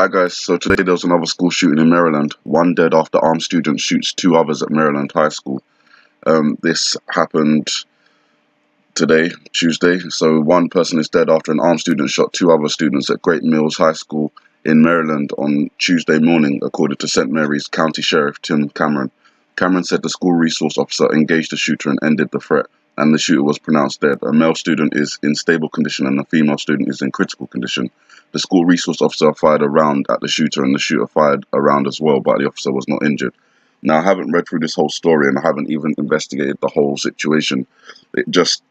Hi guys, so today there was another school shooting in Maryland. One dead after armed student shoots two others at Maryland High School. This happened today, Tuesday. So one person is dead after an armed student shot two other students at Great Mills High School in Maryland on Tuesday morning, according to St. Mary's County Sheriff Tim Cameron. Cameron said the school resource officer engaged the shooter and ended the threat, and the shooter was pronounced dead. A male student is in stable condition and a female student is in critical condition. The school resource officer fired a round at the shooter and the shooter fired a round as well, but the officer was not injured. Now, I haven't read through this whole story and I haven't even investigated the whole situation. It just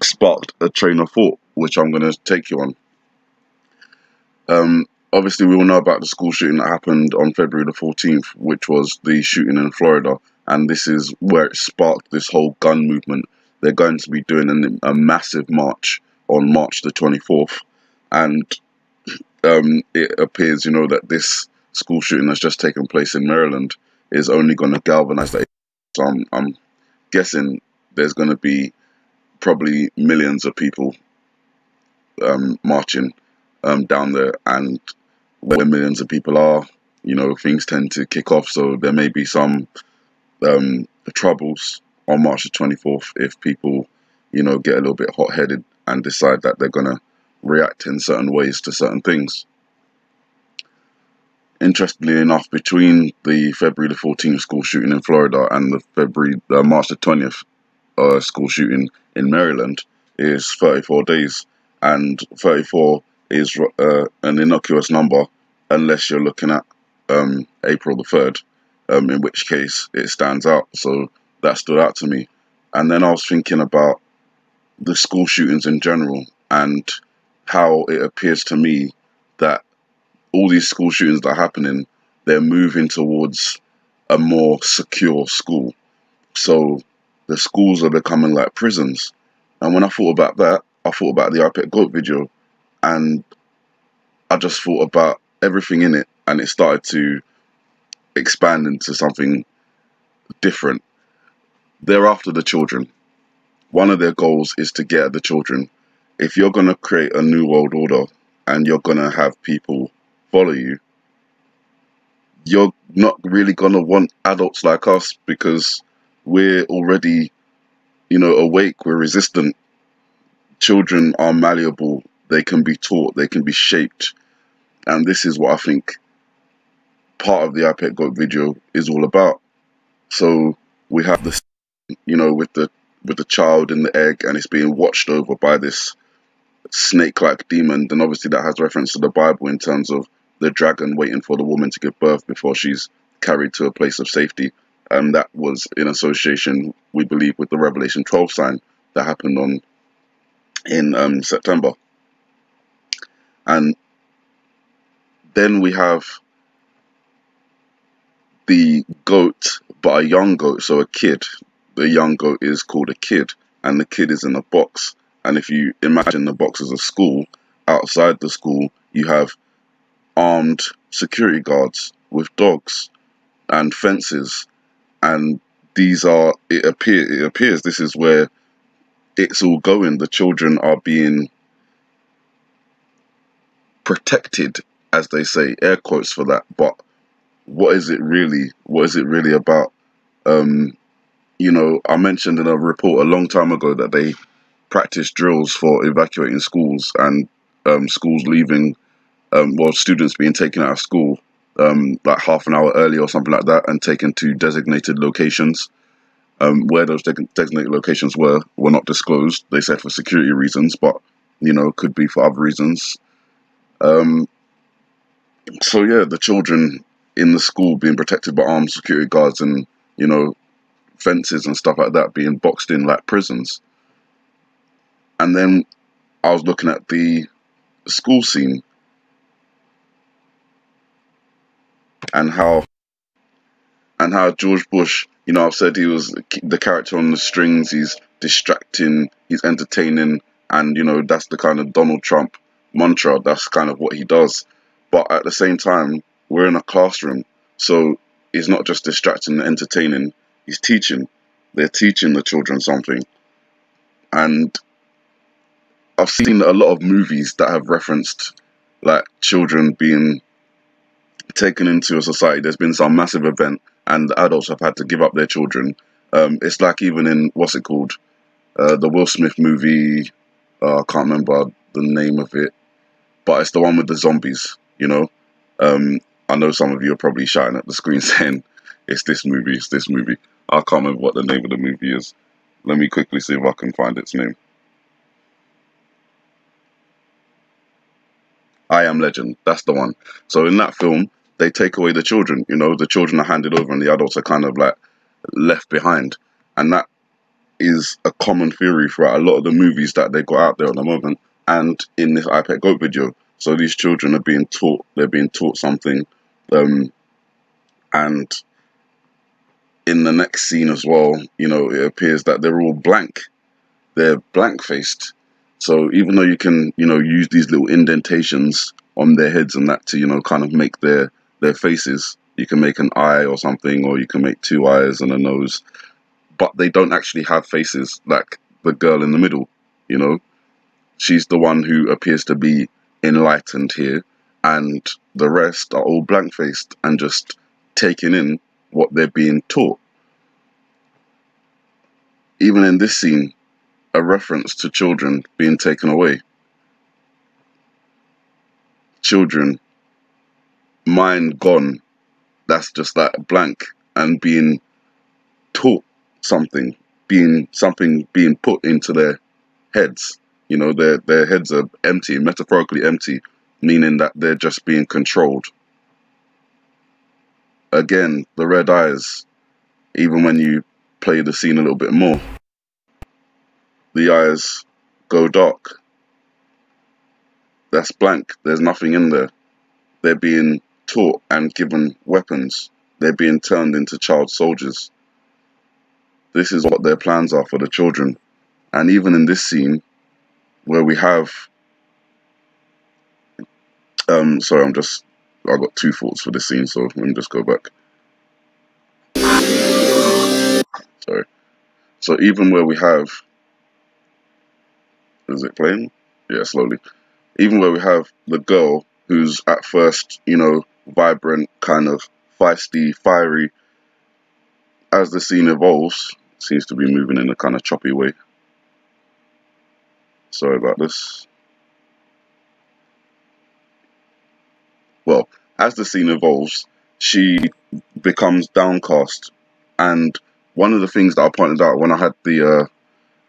sparked a train of thought, which I'm going to take you on. Obviously, we all know about the school shooting that happened on February the 14th, which was the shooting in Florida. And this is where it sparked this whole gun movement. They're going to be doing a massive march on March the 24th. And it appears, that this school shooting that's just taken place in Maryland is only going to galvanize that. So I'm guessing there's going to be probably millions of people marching down there, and where millions of people are, things tend to kick off. So there may be some troubles on March the 24th if people, get a little bit hot-headed and decide that they're going to react in certain ways to certain things. Interestingly enough, between the February the 14th school shooting in Florida and the March the 20th school shooting in Maryland is 34 days, and 34 is an innocuous number unless you're looking at April the 3rd, in which case it stands out. So that stood out to me. And then I was thinking about the school shootings in general and how it appears to me that all these school shootings that are happening, they're moving towards a more secure school. So the schools are becoming like prisons. And when I thought about that, I thought about the iPad Goat video, and I just thought about everything in it, and it started to expand into something different. They're after the children. One of their goals is to get at the children. If you're going to create a new world order and you're going to have people follow you, you're not really going to want adults like us, because we're already, awake, we're resistant. Children are malleable, they can be taught, they can be shaped. And this is what I think part of the iPad Goat video is all about. So we have this, with the child in the egg, and it's being watched over by this snake-like demon. Then obviously that has reference to the Bible in terms of the dragon waiting for the woman to give birth before she's carried to a place of safety. And that was in association, we believe, with the Revelation 12 sign that happened in September. And then we have the goat, but a young goat, so a kid. The young goat is called a kid, and the kid is in a box. And if you imagine the box as a school, outside the school you have armed security guards with dogs and fences, and it appears this is where it's all going. The children are being protected, as they say, air quotes for that. But what is it really? What is it really about? I mentioned in a report a long time ago that they practice drills for evacuating schools, and schools leaving, students being taken out of school like half an hour early or something like that, and taken to designated locations. Where those designated locations were not disclosed. They said for security reasons, but could be for other reasons. So yeah, the children in the school being protected by armed security guards and fences and stuff like that, being boxed in like prisons. And then I was looking at the school scene and how George Bush, I've said he was the character on the strings. He's distracting, he's entertaining, and that's the kind of Donald Trump mantra. That's kind of what he does. But at the same time, we're in a classroom, so he's not just distracting and entertaining, he's teaching. They're teaching the children something. And I've seen a lot of movies that have referenced like children being taken into a society. There's been some massive event, and the adults have had to give up their children. It's like even in what's it called, the Will Smith movie. I can't remember the name of it, but it's the one with the zombies. You know, I know some of you are probably shouting at the screen saying, "It's this movie. It's this movie." I can't remember what the name of the movie is. Let me quickly see if I can find its name. I Am Legend. That's the one. So in that film, they take away the children. You know, the children are handed over, and the adults are kind of like left behind. And that is a common theory throughout a lot of the movies that they got out there at the moment, and in this iPad Goat video. So these children are being taught. They're being taught something, and in the next scene as well, you know, it appears that they're all blank. They're blank faced. So even though you can, you know, use these little indentations on their heads and that to, you know, kind of make their faces, you can make an eye or something, or you can make two eyes and a nose, but they don't actually have faces like the girl in the middle, you know. She's the one who appears to be enlightened here, and the rest are all blank faced and just taking in what they're being taught. Even in this scene, a reference to children being taken away. Children, mind gone. That's just like blank, and being taught something, being put into their heads. You know, their heads are empty, metaphorically empty, meaning that they're just being controlled. Again, the red eyes, even when you play the scene a little bit more, the eyes go dark. That's blank. There's nothing in there. They're being taught and given weapons. They're being turned into child soldiers. This is what their plans are for the children. And even in this scene, where we have, sorry, I got two thoughts for this scene, so let me just go back. Sorry. So even where we have, is it playing? Yeah, slowly. Even where we have the girl who's at first, you know, vibrant, kind of feisty, fiery, as the scene evolves, seems to be moving in a kind of choppy way. Sorry about this. Well, as the scene evolves, she becomes downcast, and one of the things that I pointed out when I had the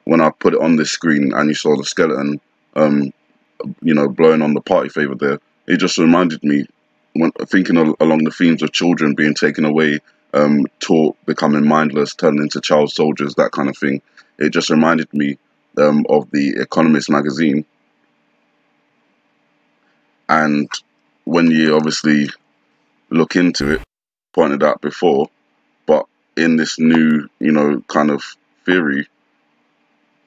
when I put it on this screen and you saw the skeleton, you know, blowing on the party favor there, it just reminded me, when thinking along the themes of children being taken away, taught, becoming mindless, turning into child soldiers, that kind of thing. It just reminded me of the Economist magazine, and when you obviously look into it, pointed out before, but in this new, you know, kind of theory,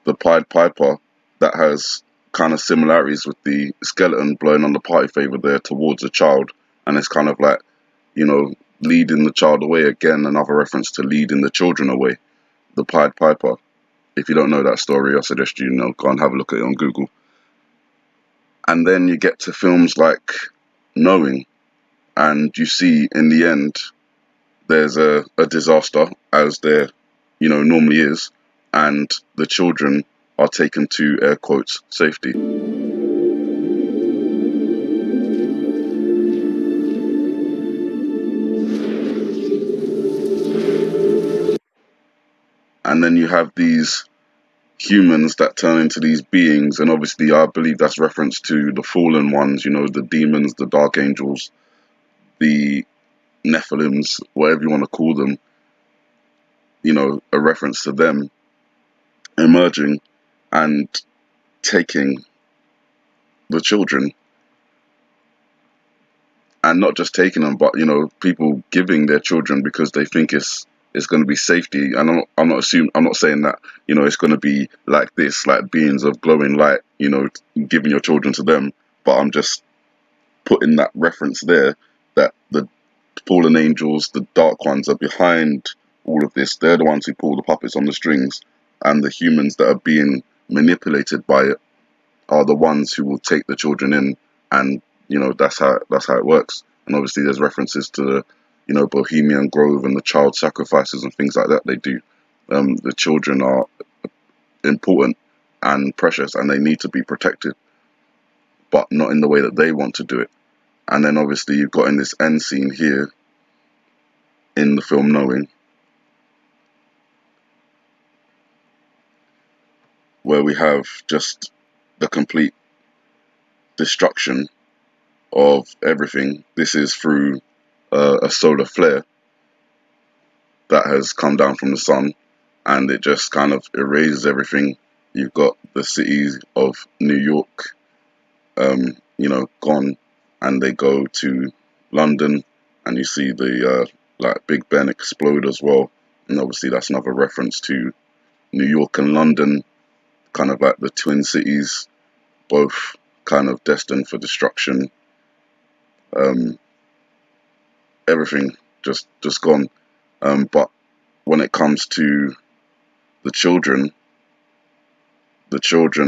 the Pied Piper, that has kind of similarities with the skeleton blowing on the party favor there towards a child, and it's kind of like, you know, leading the child away. Again, another reference to leading the children away. The Pied Piper. If you don't know that story, I suggest you know, go and have a look at it on Google. And then you get to films like Knowing, and you see in the end there's a disaster, as there, you know, normally is, and the children are taken to, air quotes, safety. And then you have these humans that turn into these beings, and obviously I believe that's reference to the fallen ones, you know, the demons, the dark angels, the Nephilims, whatever you want to call them, you know, a reference to them emerging and taking the children, and not just taking them, but, you know, people giving their children because they think it's going to be safety. And I'm not saying that, you know, it's going to be like this, like beings of glowing light, you know, giving your children to them, but I'm just putting that reference there, that the fallen angels, the dark ones, are behind all of this. They're the ones who pull the puppets on the strings, and the humans that are being manipulated by it are the ones who will take the children in, and, you know, that's how it works. and obviously there's references to the, you know, Bohemian Grove and the child sacrifices and things like that they do. The children are important and precious, and they need to be protected, but not in the way that they want to do it. And then obviously you've got in this end scene here in the film Knowing, where we have just the complete destruction of everything. This is through a solar flare that has come down from the sun, and it just kind of erases everything. You've got the city of New York, you know, gone, and they go to London, and you see the like Big Ben explode as well, and obviously that's another reference to New York and London, kind of like the twin cities, both kind of destined for destruction. Everything just gone. But when it comes to the children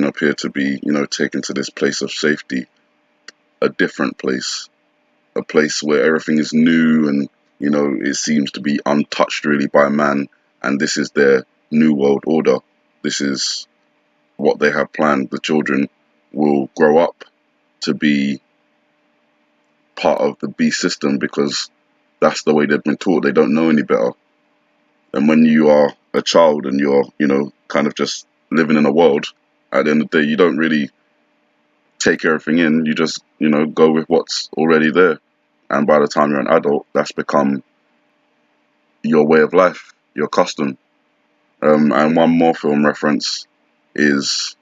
appear to be, you know, taken to this place of safety, a different place, a place where everything is new and, you know, it seems to be untouched really by man, and this is their new world order. This is what they have planned. The children will grow up to be part of the beast system because that's the way they've been taught. They don't know any better. And when you are a child and you're, you know, kind of just living in a world, at the end of the day, you don't really take everything in. You just, you know, go with what's already there. And by the time you're an adult, that's become your way of life, your custom. And one more film reference is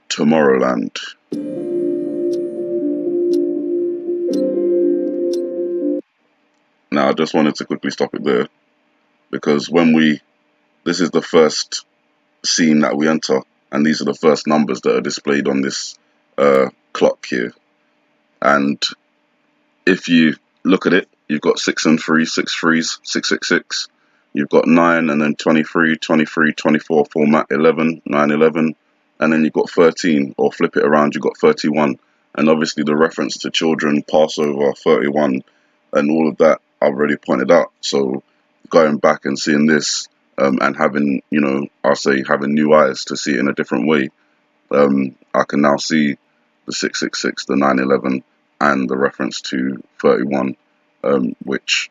Tomorrowland. Now, I just wanted to quickly stop it there, because this is the first scene that we enter, and these are the first numbers that are displayed on this clock here. And if you look at it, you've got 6 and 3, 6 threes, 666. You've got 9 and then 23, 23, 24 format, 11, 9, 11. And then you've got 13, or flip it around, you've got 31. And obviously the reference to children, Passover, 31, and all of that I've already pointed out. So going back and seeing this, and having, you know, I'll say having new eyes to see it in a different way, I can now see the 666, the 911, and the reference to 31, which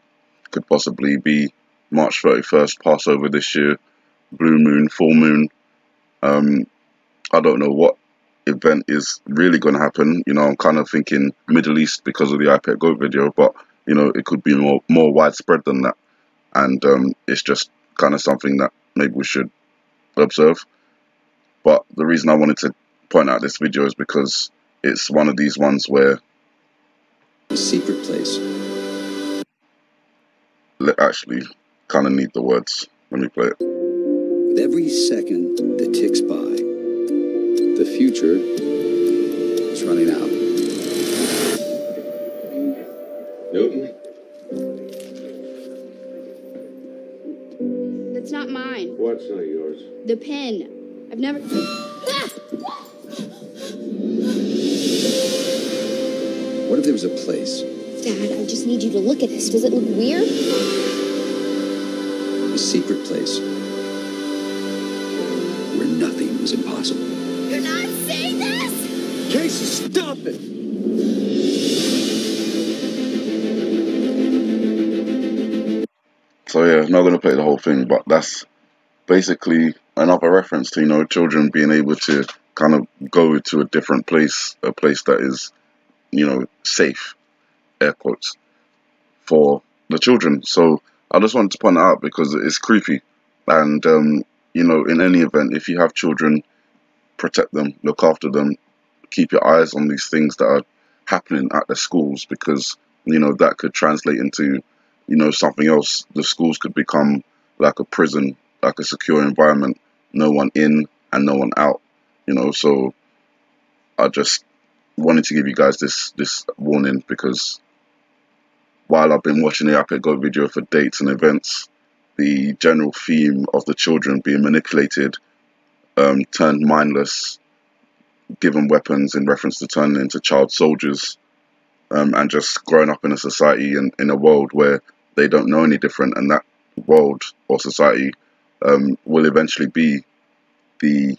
could possibly be March 31st, Passover this year, blue moon, full moon. I don't know what event is really going to happen. You know, I'm kind of thinking Middle East because of the iPad Goat video, but, you know, it could be more widespread than that. And it's just kind of something that maybe we should observe. But the reason I wanted to point out this video is because it's one of these ones where a secret place. Actually kind of need the words. Let me play it. With every second that ticks by, the future is running out. Newton? That's not mine. What's not yours? The pen. I've never... Ah! What if there was a place? Dad, I just need you to look at this. Does it look weird? A secret place where nothing was impossible. You're not saying this! Casey, stop it! So yeah, not going to play the whole thing, but that's basically another reference to, you know, children being able to kind of go to a different place, a place that is, you know, safe, air quotes, for the children. So I just wanted to point that out because it's creepy. And, you know, in any event, if you have children, protect them, look after them, keep your eyes on these things that are happening at the schools, because, you know, that could translate into, you know, something else. The schools could become like a prison, like a secure environment, no one in and no one out, you know. So I just wanted to give you guys this warning, because while I've been watching the Epic Goat video for dates and events, the general theme of the children being manipulated, turned mindless, given weapons in reference to turning into child soldiers, and just growing up in a society and in a world where they don't know any different, and that world or society will eventually be the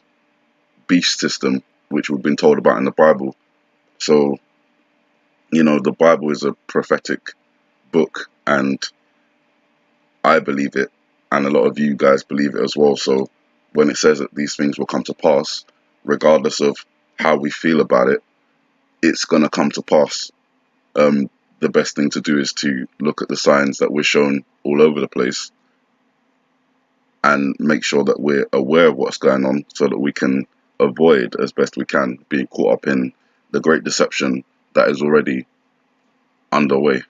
beast system, which we've been told about in the Bible. So, the Bible is a prophetic book, and I believe it, and a lot of you guys believe it as well. So when it says that these things will come to pass, regardless of how we feel about it, it's going to come to pass. The best thing to do is to look at the signs that we're shown all over the place and make sure that we're aware of what's going on so that we can avoid as best we can being caught up in the great deception that is already underway.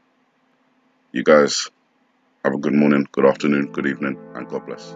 You guys have a good morning, good afternoon, good evening, and God bless.